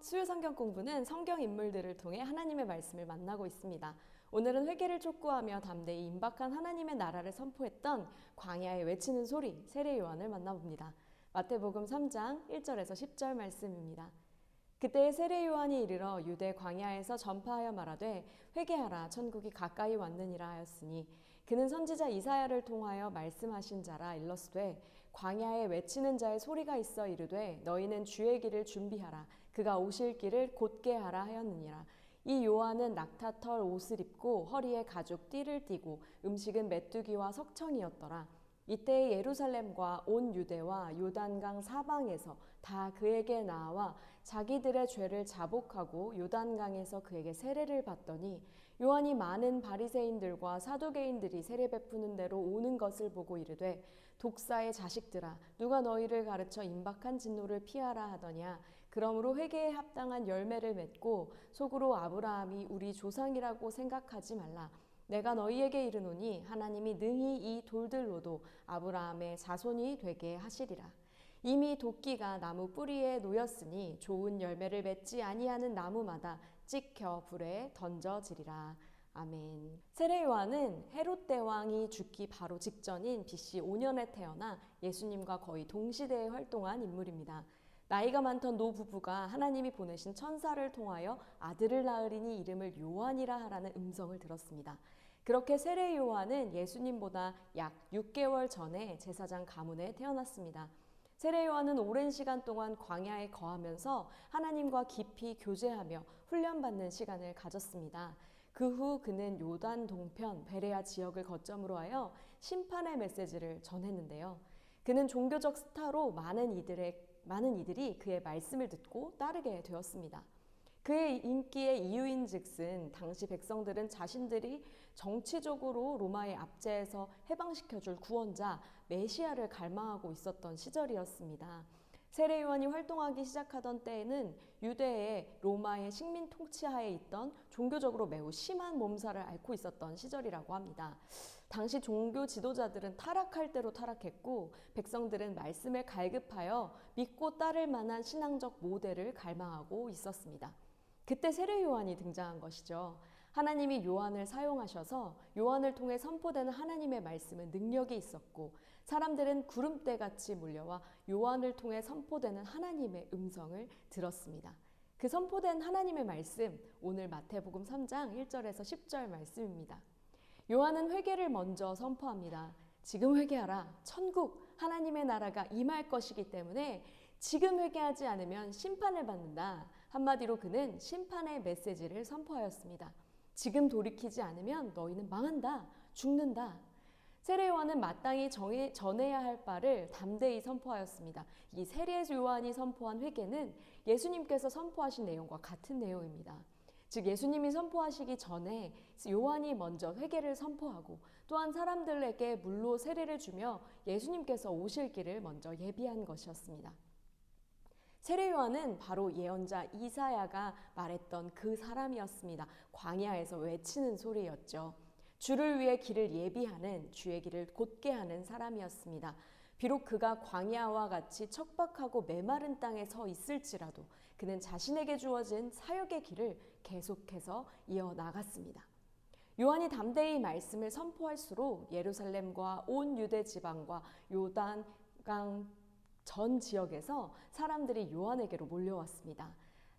수요 성경 공부는 성경 인물들을 통해 하나님의 말씀을 만나고 있습니다. 오늘은 회개를 촉구하며 담대히 임박한 하나님의 나라를 선포했던 광야에 외치는 소리 세례 요한을 만나봅니다. 마태복음 3장 1절에서 10절 말씀입니다. 그때 세례 요한이 이르러 유대 광야에서 전파하여 말하되 회개하라 천국이 가까이 왔느니라 하였으니 그는 선지자 이사야를 통하여 말씀하신 자라 일렀으되 광야에 외치는 자의 소리가 있어 이르되 너희는 주의 길을 준비하라 그가 오실 길을 곧게 하라 하였느니라. 이 요한은 낙타털 옷을 입고 허리에 가죽 띠를 띠고 음식은 메뚜기와 석청이었더라. 이때 예루살렘과 온 유대와 요단강 사방에서 다 그에게 나와 자기들의 죄를 자복하고 요단강에서 그에게 세례를 받더니 요한이 많은 바리새인들과 사두개인들이 세례 베푸는 대로 오는 것을 보고 이르되 독사의 자식들아 누가 너희를 가르쳐 임박한 진노를 피하라 하더냐. 그러므로 회개에 합당한 열매를 맺고 속으로 아브라함이 우리 조상이라고 생각하지 말라. 내가 너희에게 이르노니 하나님이 능히 이 돌들로도 아브라함의 자손이 되게 하시리라. 이미 도끼가 나무 뿌리에 놓였으니 좋은 열매를 맺지 아니하는 나무마다 찍혀 불에 던져지리라. 아멘. 세례 요한은 헤롯 대왕이 죽기 바로 직전인 BC 5년에 태어나 예수님과 거의 동시대에 활동한 인물입니다. 나이가 많던 노 부부가 하나님이 보내신 천사를 통하여 아들을 낳으리니 이름을 요한이라 하라는 음성을 들었습니다. 그렇게 세례 요한은 예수님보다 약 6개월 전에 제사장 가문에 태어났습니다. 세례 요한은 오랜 시간 동안 광야에 거하면서 하나님과 깊이 교제하며 훈련받는 시간을 가졌습니다. 그 후 그는 요단 동편 베레아 지역을 거점으로 하여 심판의 메시지를 전했는데요. 그는 종교적 스타로 많은 이들이 그의 말씀을 듣고 따르게 되었습니다. 그의 인기의 이유인즉슨 당시 백성들은 자신들이 정치적으로 로마의 압제에서 해방시켜줄 구원자 메시아를 갈망하고 있었던 시절이었습니다. 세례 요한이 활동하기 시작하던 때에는 유대의 로마의 식민 통치하에 있던 종교적으로 매우 심한 몸살을 앓고 있었던 시절이라고 합니다. 당시 종교 지도자들은 타락할 대로 타락했고 백성들은 말씀을 갈급하여 믿고 따를 만한 신앙적 모델을 갈망하고 있었습니다. 그때 세례 요한이 등장한 것이죠. 하나님이 요한을 사용하셔서 요한을 통해 선포되는 하나님의 말씀은 능력이 있었고 사람들은 구름대같이 몰려와 요한을 통해 선포되는 하나님의 음성을 들었습니다. 그 선포된 하나님의 말씀, 오늘 마태복음 3장 1절에서 10절 말씀입니다. 요한은 회개를 먼저 선포합니다. 지금 회개하라. 천국, 하나님의 나라가 임할 것이기 때문에 지금 회개하지 않으면 심판을 받는다. 한마디로 그는 심판의 메시지를 선포하였습니다. 지금 돌이키지 않으면 너희는 망한다. 죽는다. 세례 요한은 마땅히 전해야 할 바를 담대히 선포하였습니다. 이 세례 요한이 선포한 회개는 예수님께서 선포하신 내용과 같은 내용입니다. 즉 예수님이 선포하시기 전에 요한이 먼저 회개를 선포하고 또한 사람들에게 물로 세례를 주며 예수님께서 오실 길을 먼저 예비한 것이었습니다. 세례 요한은 바로 예언자 이사야가 말했던 그 사람이었습니다. 광야에서 외치는 소리였죠. 주를 위해 길을 예비하는, 주의 길을 곧게 하는 사람이었습니다. 비록 그가 광야와 같이 척박하고 메마른 땅에 서 있을지라도 그는 자신에게 주어진 사역의 길을 계속해서 이어나갔습니다. 요한이 담대히 말씀을 선포할수록 예루살렘과 온 유대 지방과 요단강 전 지역에서 사람들이 요한에게로 몰려왔습니다.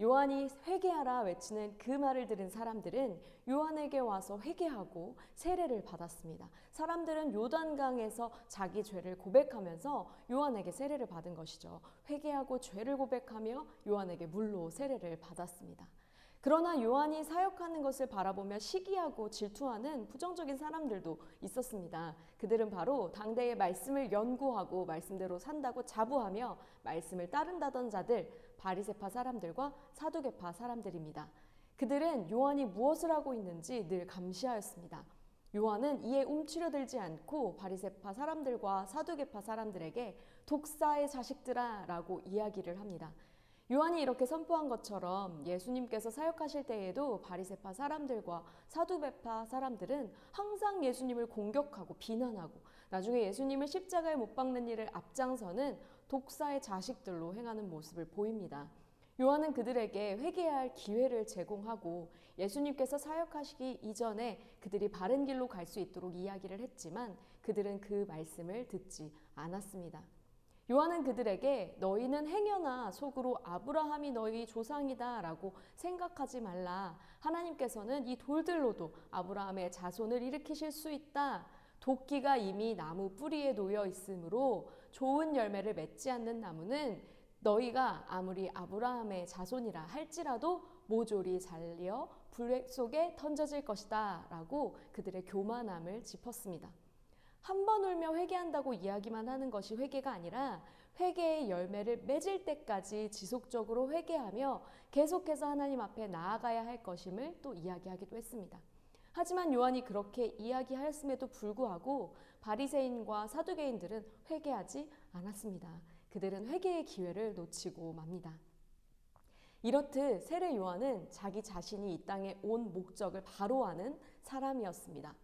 요한이 회개하라 외치는 그 말을 들은 사람들은 요한에게 와서 회개하고 세례를 받았습니다. 사람들은 요단강에서 자기 죄를 고백하면서 요한에게 세례를 받은 것이죠. 회개하고 죄를 고백하며 요한에게 물로 세례를 받았습니다. 그러나 요한이 사역하는 것을 바라보며 시기하고 질투하는 부정적인 사람들도 있었습니다. 그들은 바로 당대의 말씀을 연구하고 말씀대로 산다고 자부하며 말씀을 따른다던 자들, 바리새파 사람들과 사두개파 사람들입니다. 그들은 요한이 무엇을 하고 있는지 늘 감시하였습니다. 요한은 이에 움츠려들지 않고 바리새파 사람들과 사두개파 사람들에게 독사의 자식들아 라고 이야기를 합니다. 요한이 이렇게 선포한 것처럼 예수님께서 사역하실 때에도 바리새파 사람들과 사두개파 사람들은 항상 예수님을 공격하고 비난하고 나중에 예수님을 십자가에 못 박는 일을 앞장서는 독사의 자식들로 행하는 모습을 보입니다. 요한은 그들에게 회개할 기회를 제공하고 예수님께서 사역하시기 이전에 그들이 바른 길로 갈 수 있도록 이야기를 했지만 그들은 그 말씀을 듣지 않았습니다. 요한은 그들에게 너희는 행여나 속으로 아브라함이 너희 조상이다 라고 생각하지 말라. 하나님께서는 이 돌들로도 아브라함의 자손을 일으키실 수 있다. 도끼가 이미 나무 뿌리에 놓여 있으므로 좋은 열매를 맺지 않는 나무는 너희가 아무리 아브라함의 자손이라 할지라도 모조리 잘려 불 속에 던져질 것이다 라고 그들의 교만함을 짚었습니다. 한 번 울며 회개한다고 이야기만 하는 것이 회개가 아니라 회개의 열매를 맺을 때까지 지속적으로 회개하며 계속해서 하나님 앞에 나아가야 할 것임을 또 이야기하기도 했습니다. 하지만 요한이 그렇게 이야기하였음에도 불구하고 바리새인과 사두개인들은 회개하지 않았습니다. 그들은 회개의 기회를 놓치고 맙니다. 이렇듯 세례 요한은 자기 자신이 이 땅에 온 목적을 바로 아는 사람이었습니다.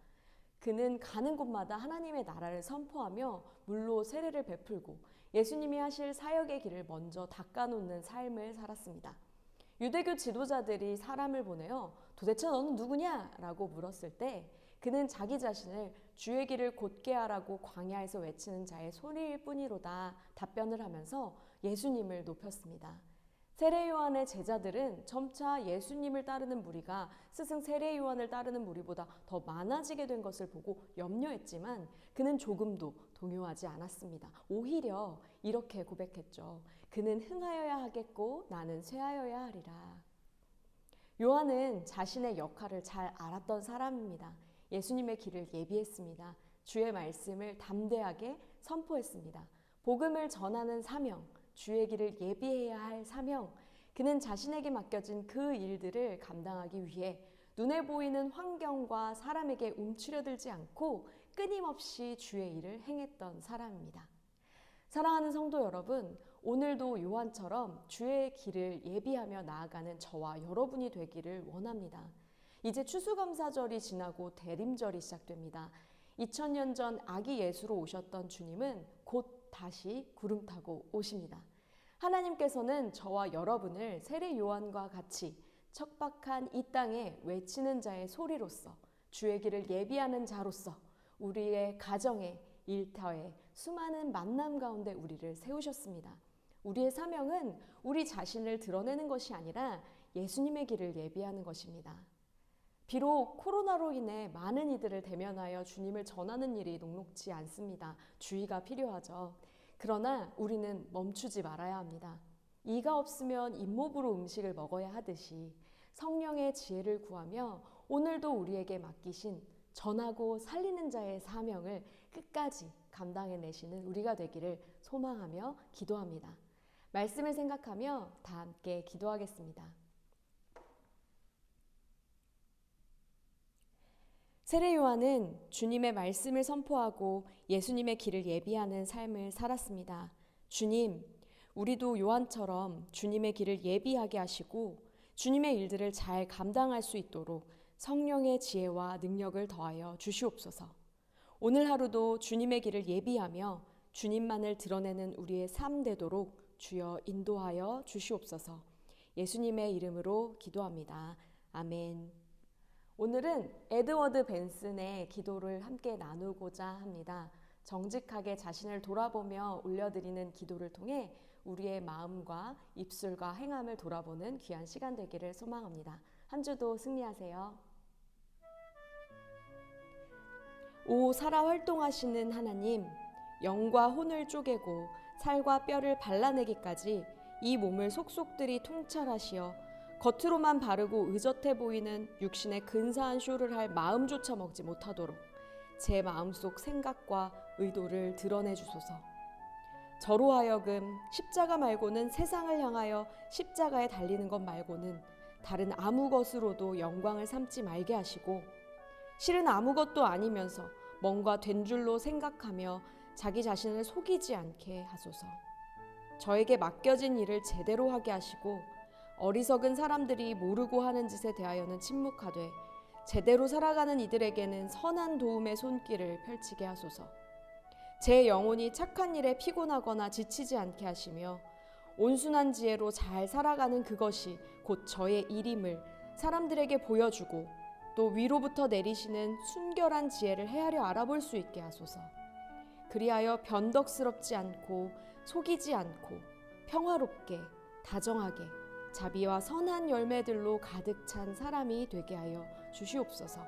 그는 가는 곳마다 하나님의 나라를 선포하며 물로 세례를 베풀고 예수님이 하실 사역의 길을 먼저 닦아놓는 삶을 살았습니다. 유대교 지도자들이 사람을 보내어 도대체 너는 누구냐? 라고 물었을 때 그는 자기 자신을 주의 길을 곧게 하라고 광야에서 외치는 자의 소리일 뿐이로다 답변을 하면서 예수님을 높였습니다. 세례 요한의 제자들은 점차 예수님을 따르는 무리가 스승 세례 요한을 따르는 무리보다 더 많아지게 된 것을 보고 염려했지만 그는 조금도 동요하지 않았습니다. 오히려 이렇게 고백했죠. 그는 흥하여야 하겠고 나는 쇠하여야 하리라. 요한은 자신의 역할을 잘 알았던 사람입니다. 예수님의 길을 예비했습니다. 주의 말씀을 담대하게 선포했습니다. 복음을 전하는 사명, 주의 길을 예비해야 할 사명, 그는 자신에게 맡겨진 그 일들을 감당하기 위해 눈에 보이는 환경과 사람에게 움츠려들지 않고 끊임없이 주의 일을 행했던 사람입니다. 사랑하는 성도 여러분, 오늘도 요한처럼 주의 길을 예비하며 나아가는 저와 여러분이 되기를 원합니다. 이제 추수감사절이 지나고 대림절이 시작됩니다. 2000년 전 아기 예수로 오셨던 주님은 곧 다시 구름 타고 오십니다. 하나님께서는 저와 여러분을 세례 요한과 같이 척박한 이 땅에 외치는 자의 소리로서 주의 길을 예비하는 자로서 우리의 가정에 일터에 수많은 만남 가운데 우리를 세우셨습니다. 우리의 사명은 우리 자신을 드러내는 것이 아니라 예수님의 길을 예비하는 것입니다. 비록 코로나로 인해 많은 이들을 대면하여 주님을 전하는 일이 녹록지 않습니다. 주의가 필요하죠. 그러나 우리는 멈추지 말아야 합니다. 이가 없으면 잇몸으로 음식을 먹어야 하듯이 성령의 지혜를 구하며 오늘도 우리에게 맡기신 전하고 살리는 자의 사명을 끝까지 감당해내시는 우리가 되기를 소망하며 기도합니다. 말씀을 생각하며 다 함께 기도하겠습니다. 세례 요한은 주님의 말씀을 선포하고 예수님의 길을 예비하는 삶을 살았습니다. 주님, 우리도 요한처럼 주님의 길을 예비하게 하시고 주님의 일들을 잘 감당할 수 있도록 성령의 지혜와 능력을 더하여 주시옵소서. 오늘 하루도 주님의 길을 예비하며 주님만을 드러내는 우리의 삶 되도록 주여 인도하여 주시옵소서. 예수님의 이름으로 기도합니다. 아멘. 오늘은 에드워드 벤슨의 기도를 함께 나누고자 합니다. 정직하게 자신을 돌아보며 올려드리는 기도를 통해 우리의 마음과 입술과 행함을 돌아보는 귀한 시간 되기를 소망합니다. 한 주도 승리하세요. 오 살아 활동하시는 하나님, 영과 혼을 쪼개고 살과 뼈를 발라내기까지 이 몸을 속속들이 통찰하시어 겉으로만 바르고 의젓해 보이는 육신의 근사한 쇼를 할 마음조차 먹지 못하도록 제 마음속 생각과 의도를 드러내 주소서. 저로 하여금 십자가 말고는 세상을 향하여 십자가에 달리는 것 말고는 다른 아무 것으로도 영광을 삼지 말게 하시고 실은 아무것도 아니면서 뭔가 된 줄로 생각하며 자기 자신을 속이지 않게 하소서. 저에게 맡겨진 일을 제대로 하게 하시고 어리석은 사람들이 모르고 하는 짓에 대하여는 침묵하되 제대로 살아가는 이들에게는 선한 도움의 손길을 펼치게 하소서. 제 영혼이 착한 일에 피곤하거나 지치지 않게 하시며 온순한 지혜로 잘 살아가는 그것이 곧 저의 일임을 사람들에게 보여주고 또 위로부터 내리시는 순결한 지혜를 헤아려 알아볼 수 있게 하소서. 그리하여 변덕스럽지 않고 속이지 않고 평화롭게 다정하게 자비와 선한 열매들로 가득 찬 사람이 되게 하여 주시옵소서.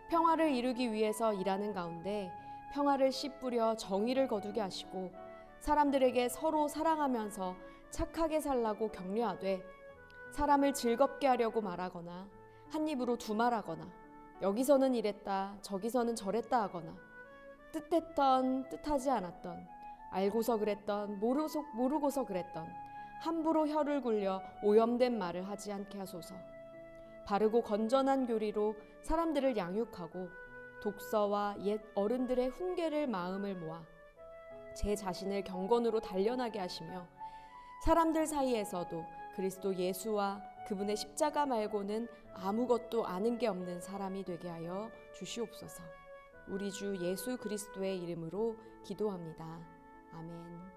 평화를 이루기 위해서 일하는 가운데 평화를 씨 뿌려 정의를 거두게 하시고 사람들에게 서로 사랑하면서 착하게 살라고 격려하되 사람을 즐겁게 하려고 말하거나 한 입으로 두말하거나 여기서는 이랬다 저기서는 저랬다 하거나 뜻했던 뜻하지 않았던 알고서 그랬던 모르고서 그랬던 함부로 혀를 굴려 오염된 말을 하지 않게 하소서. 바르고 건전한 교리로 사람들을 양육하고 독서와 옛 어른들의 훈계를 마음을 모아 제 자신을 경건으로 단련하게 하시며 사람들 사이에서도 그리스도 예수와 그분의 십자가 말고는 아무것도 아는 게 없는 사람이 되게 하여 주시옵소서. 우리 주 예수 그리스도의 이름으로 기도합니다. 아멘.